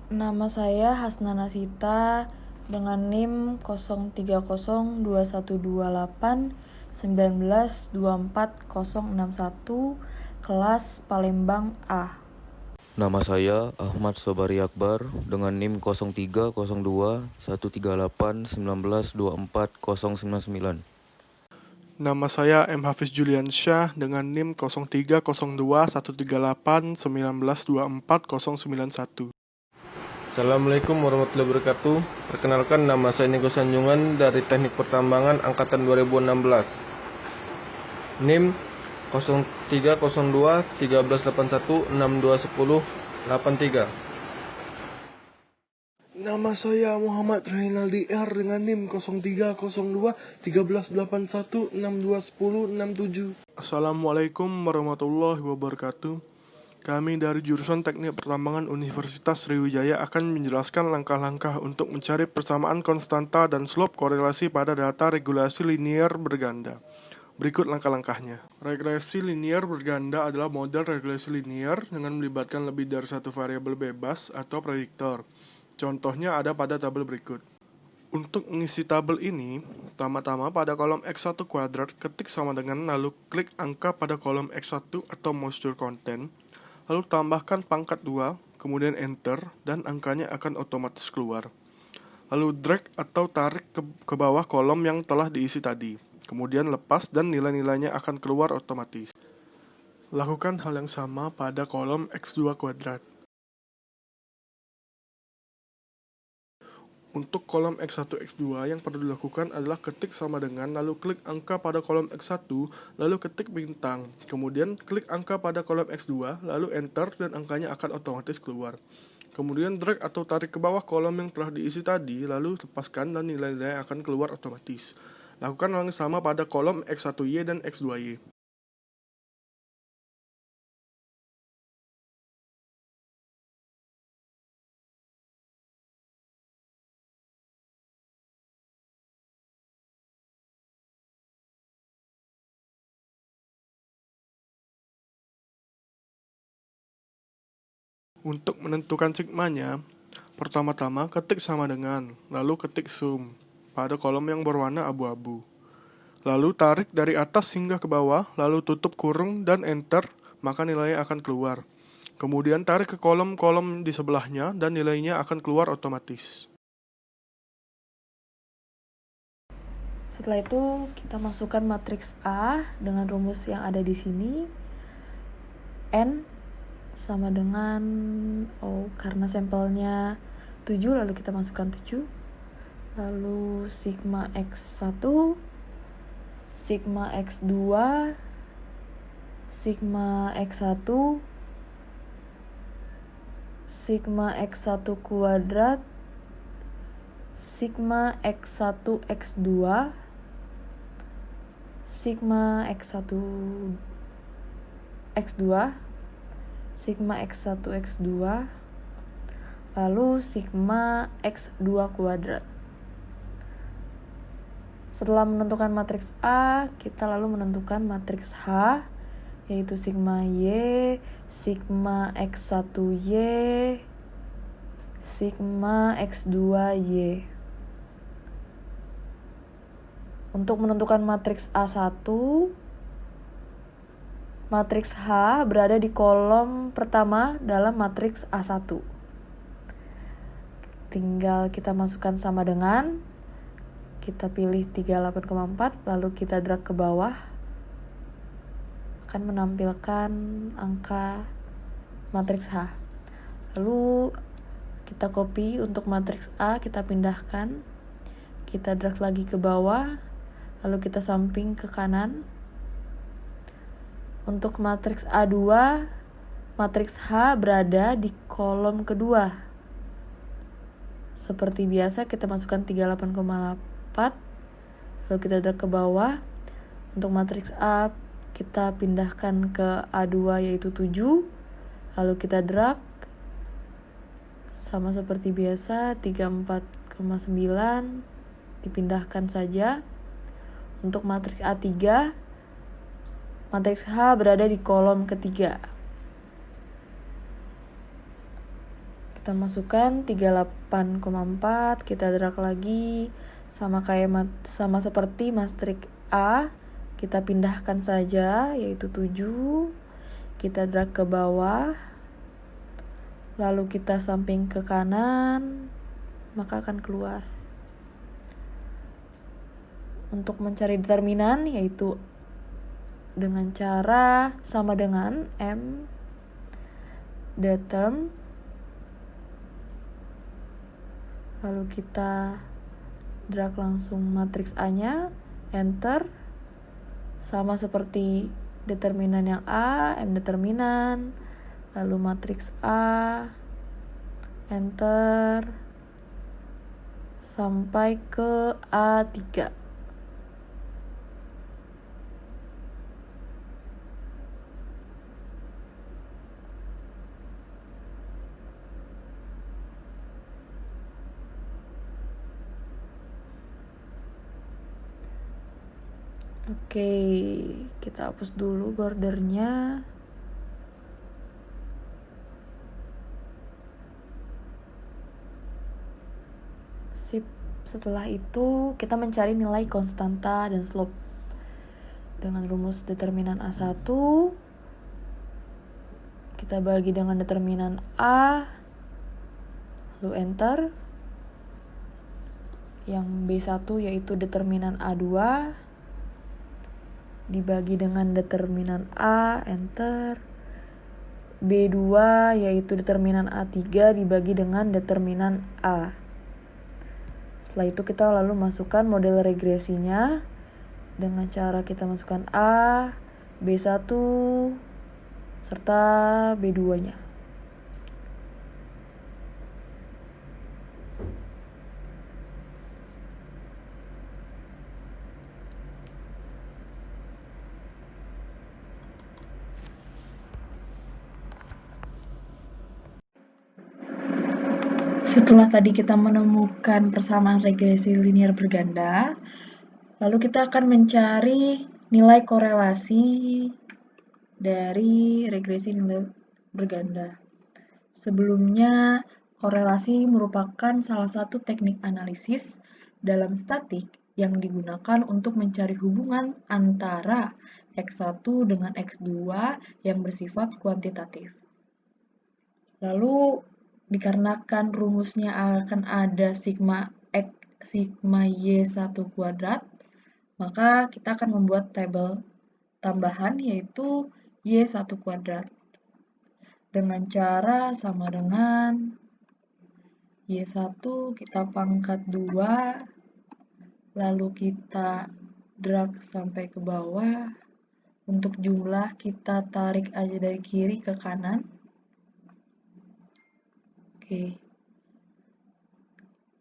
Nama saya Hasnana Sita dengan NIM 03021819246061 kelas Palembang A. Nama saya Ahmad Sobari Akbar dengan NIM 03021138192499. Nama saya M. Hafiz Juliansyah dengan NIM 03021381192491. Assalamualaikum warahmatullahi wabarakatuh. Perkenalkan, nama saya Nego Sanjungan dari Teknik Pertambangan Angkatan 2016. NIM 03021381621083. Nama saya Muhammad Rainaldi R dengan NIM 03021381621067. Assalamualaikum warahmatullahi wabarakatuh. Kami dari jurusan Teknik Pertambangan Universitas Sriwijaya akan menjelaskan langkah-langkah untuk mencari persamaan konstanta dan slope korelasi pada data regulasi linier berganda. Berikut langkah-langkahnya. Regresi linier berganda adalah model regresi linier dengan melibatkan lebih dari satu variabel bebas atau prediktor. Contohnya ada pada tabel berikut. Untuk mengisi tabel ini, pertama-tama pada kolom X1 kuadrat ketik sama dengan lalu klik angka pada kolom X1 atau moisture content, lalu tambahkan pangkat 2, kemudian enter, dan angkanya akan otomatis keluar. Lalu drag atau tarik ke bawah kolom yang telah diisi tadi, kemudian lepas dan nilai-nilainya akan keluar otomatis. Lakukan hal yang sama pada kolom X2 kuadrat. Untuk kolom X1, X2 yang perlu dilakukan adalah ketik sama dengan lalu klik angka pada kolom X1, lalu ketik bintang, kemudian klik angka pada kolom X2, lalu enter dan angkanya akan otomatis keluar. Kemudian drag atau tarik ke bawah kolom yang telah diisi tadi, lalu lepaskan dan nilai-nilai akan keluar otomatis. Lakukan hal yang sama pada kolom X1Y dan X2Y. Untuk menentukan sigmanya, pertama-tama ketik sama dengan, lalu ketik sum pada kolom yang berwarna abu-abu. Lalu tarik dari atas hingga ke bawah, lalu tutup kurung dan enter, maka nilainya akan keluar. Kemudian tarik ke kolom-kolom di sebelahnya dan nilainya akan keluar otomatis. Setelah itu kita masukkan matriks A dengan rumus yang ada di sini. N sama dengan karena sampelnya 7, lalu kita masukkan 7. Lalu sigma X1, sigma X2, sigma X1, sigma X1 kuadrat, sigma X1 X2, sigma X1 X2, sigma X1 X2, lalu sigma X2 kuadrat. Setelah menentukan matriks A, kita lalu menentukan matriks H, yaitu sigma Y, sigma X1Y, sigma X2Y. Untuk menentukan matriks A1, matriks H berada di kolom pertama dalam matriks A1. Tinggal kita masukkan sama dengan, kita pilih 38,4, lalu kita drag ke bawah, akan menampilkan angka matriks H. Lalu kita copy untuk matriks A, kita pindahkan, kita drag lagi ke bawah, lalu kita samping ke kanan. Untuk matriks A2, matriks H berada di kolom kedua. Seperti biasa kita masukkan 38,4, lalu kita drag ke bawah. Untuk matriks A kita pindahkan ke A2 yaitu 7, lalu kita drag. Sama seperti biasa 34,9 dipindahkan saja. Untuk matriks A3, matriks H berada di kolom ketiga. Kita Kita masukkan 38,4, kita drag lagi sama seperti matriks A. Kita pindahkan saja, yaitu 7. Kita drag ke bawah, lalu kita samping ke kanan, maka akan keluar. Untuk mencari determinan, yaitu dengan cara sama dengan M determ, lalu kita drag langsung matriks A-nya, enter, sama seperti determinan yang A, M determinan, lalu matriks A, enter, sampai ke A3. Oke, kita hapus dulu bordernya. Sip. Setelah itu kita mencari nilai konstanta dan slope dengan rumus determinan A1. Kita bagi dengan determinan A, lalu enter. Yang B1 yaitu determinan A2 dibagi dengan determinan A, enter. B2 yaitu determinan A3 dibagi dengan determinan A. Setelah itu kita lalu masukkan model regresinya dengan cara kita masukkan A, B1, serta B2-nya. Setelah tadi kita menemukan persamaan regresi linear berganda, lalu kita akan mencari nilai korelasi dari regresi linear berganda. Sebelumnya, korelasi merupakan salah satu teknik analisis dalam statik yang digunakan untuk mencari hubungan antara X1 dengan X2 yang bersifat kuantitatif. Lalu, dikarenakan rumusnya akan ada sigma X, sigma Y1 kuadrat, maka kita akan membuat tabel tambahan yaitu Y1 kuadrat. Dengan cara sama dengan Y1 kita pangkat 2, lalu kita drag sampai ke bawah. Untuk jumlah kita tarik aja dari kiri ke kanan. Oke.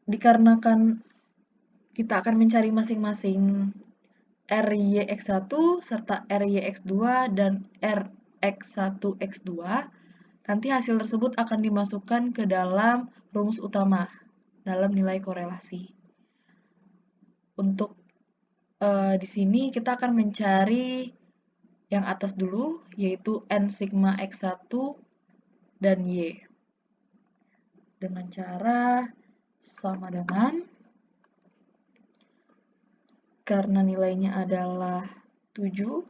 Dikarenakan kita akan mencari masing-masing RYX1 serta RYX2 dan RX1X2, nanti hasil tersebut akan dimasukkan ke dalam rumus utama dalam nilai korelasi. Untuk di sini kita akan mencari yang atas dulu, yaitu N sigma X1 dan Y. Dengan cara sama dengan, karena nilainya adalah 7,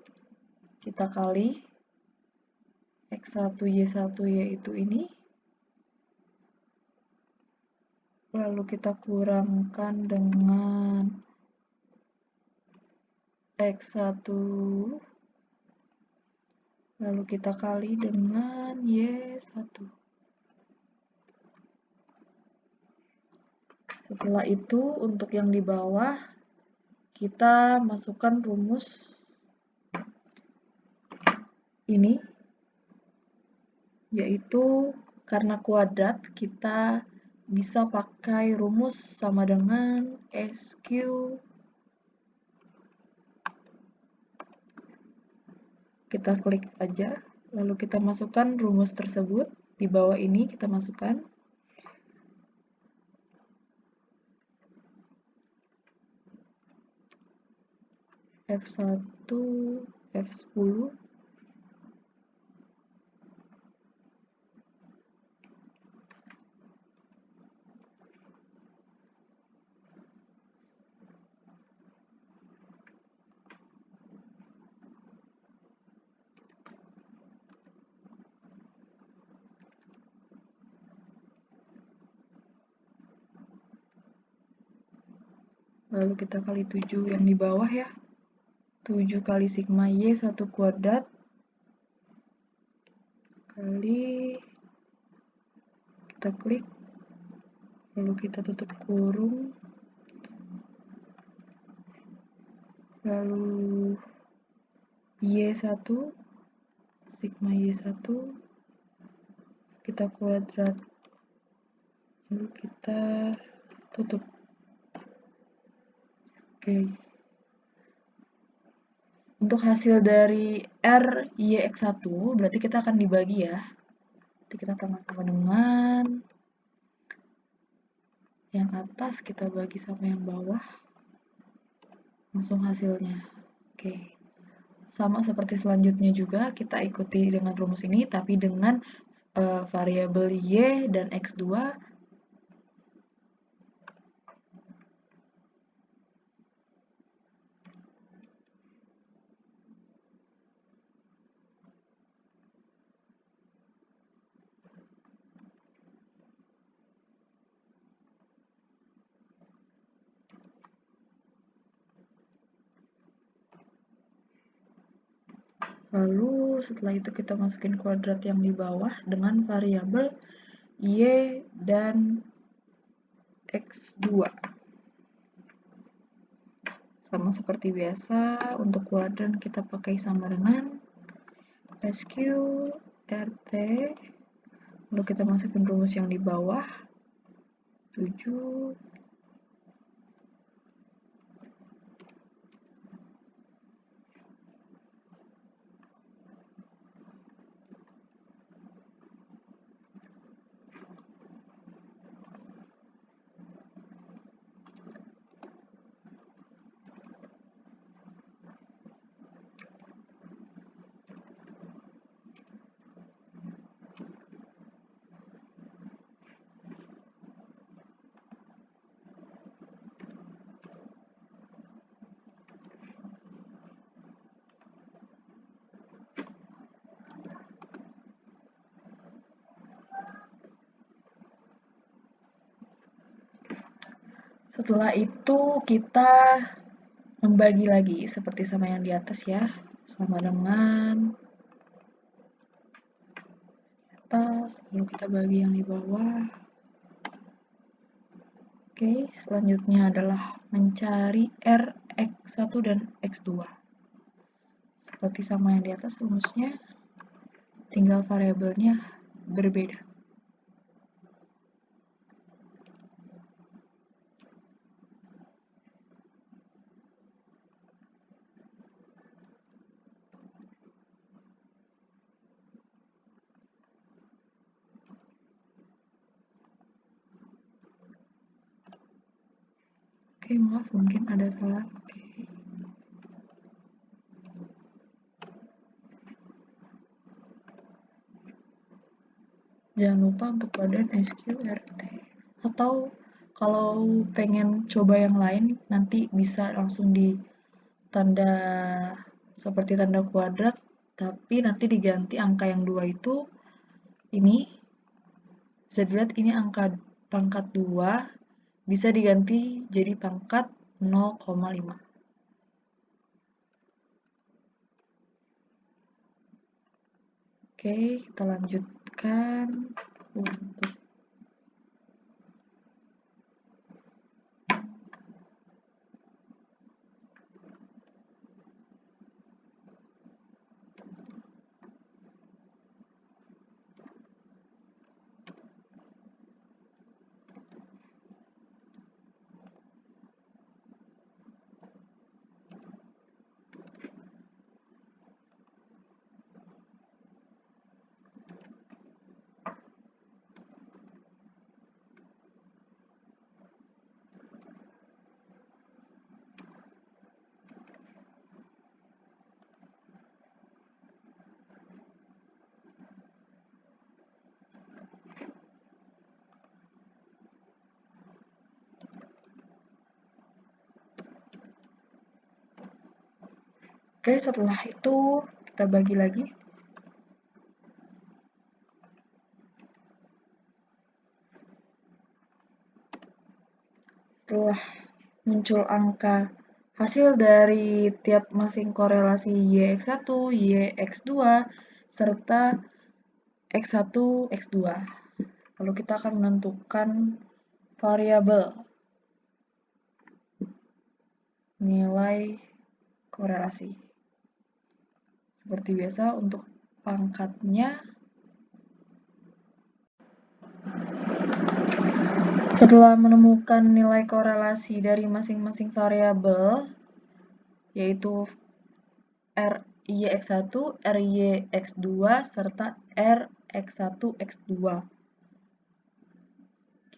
kita kali X1 Y1 yaitu ini, lalu kita kurangkan dengan X1, lalu kita kali dengan Y1. Setelah itu, untuk yang di bawah, kita masukkan rumus ini, yaitu karena kuadrat, kita bisa pakai rumus sama dengan SQ kita klik aja, lalu kita masukkan rumus tersebut. Di bawah ini kita masukkan F1, F10, lalu kita kali 7 yang di bawah ya. 7 kali sigma Y 1 kuadrat kali, kita klik, lalu kita tutup kurung, lalu Y1, sigma Y1, kita kuadrat, lalu kita tutup. Oke. Untuk hasil dari R, Y, X1, berarti kita akan dibagi ya. Nanti kita sama-sama dengan yang atas, kita bagi sama yang bawah. Langsung hasilnya. Oke. Sama seperti selanjutnya juga, kita ikuti dengan rumus ini, tapi dengan variabel Y dan X2. Lalu setelah itu kita masukin kuadrat yang di bawah dengan variabel Y dan X2. Sama seperti biasa, untuk kuadran kita pakai sama dengan SQ, RT, lalu kita masukin rumus yang di bawah, 7, setelah itu kita membagi lagi seperti sama yang di atas ya, sama dengan atas, lalu kita bagi yang di bawah. Oke, selanjutnya adalah mencari R, X1 dan X2. Seperti sama yang di atas rumusnya, tinggal variabelnya berbeda. Oke, maaf mungkin ada salah. Oke. Jangan lupa untuk badan SQRT. Atau kalau pengen coba yang lain, nanti bisa langsung di tanda seperti tanda kuadrat, tapi nanti diganti angka yang 2 itu, ini bisa dilihat ini angka pangkat 2, bisa diganti jadi pangkat 0,5. Oke, kita lanjutkan untuk Oke, setelah itu kita bagi lagi. Setelah muncul angka hasil dari tiap masing korelasi YX1, YX2, serta X1, X2. Lalu kita akan menentukan variabel nilai korelasi. Seperti biasa untuk pangkatnya, setelah menemukan nilai korelasi dari masing-masing variabel, yaitu RYX1, RYX2, serta RX1, X2.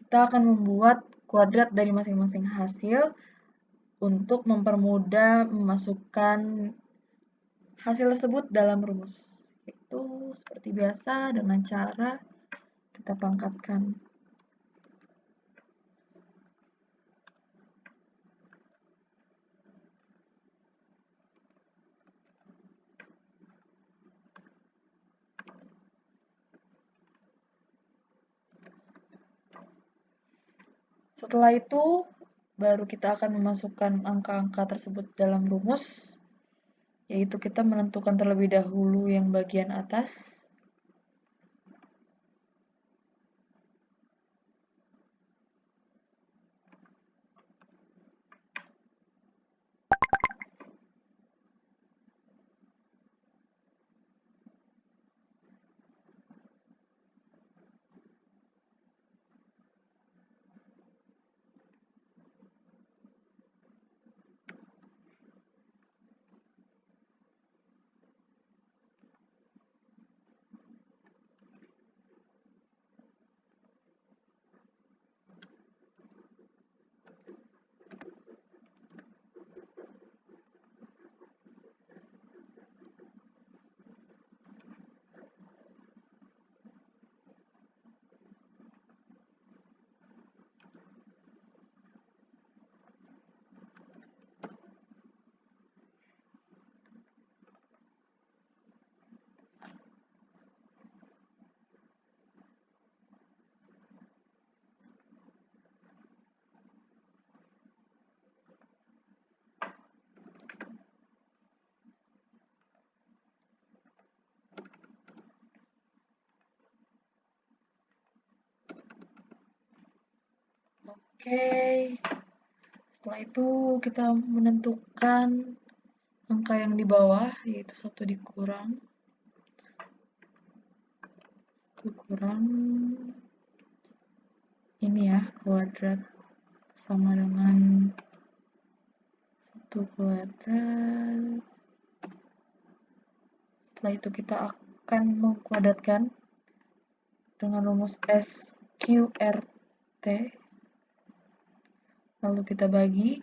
Kita akan membuat kuadrat dari masing-masing hasil untuk mempermudah memasukkan hasil tersebut dalam rumus. Itu seperti biasa dengan cara kita pangkatkan. Setelah itu, baru kita akan memasukkan angka-angka tersebut dalam rumus, yaitu kita menentukan terlebih dahulu yang bagian atas. Oke, setelah itu kita menentukan angka yang di bawah, yaitu 1 dikurang 1 kurang ini ya, kuadrat sama dengan 1 kuadrat. Setelah itu kita akan mengkuadratkan dengan rumus SQRT. Lalu kita bagi.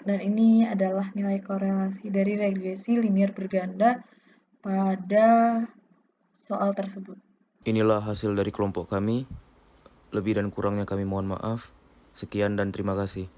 Dan ini adalah nilai korelasi dari regresi linear berganda pada soal tersebut. Inilah hasil dari kelompok kami. Lebih dan kurangnya kami mohon maaf. Sekian dan terima kasih.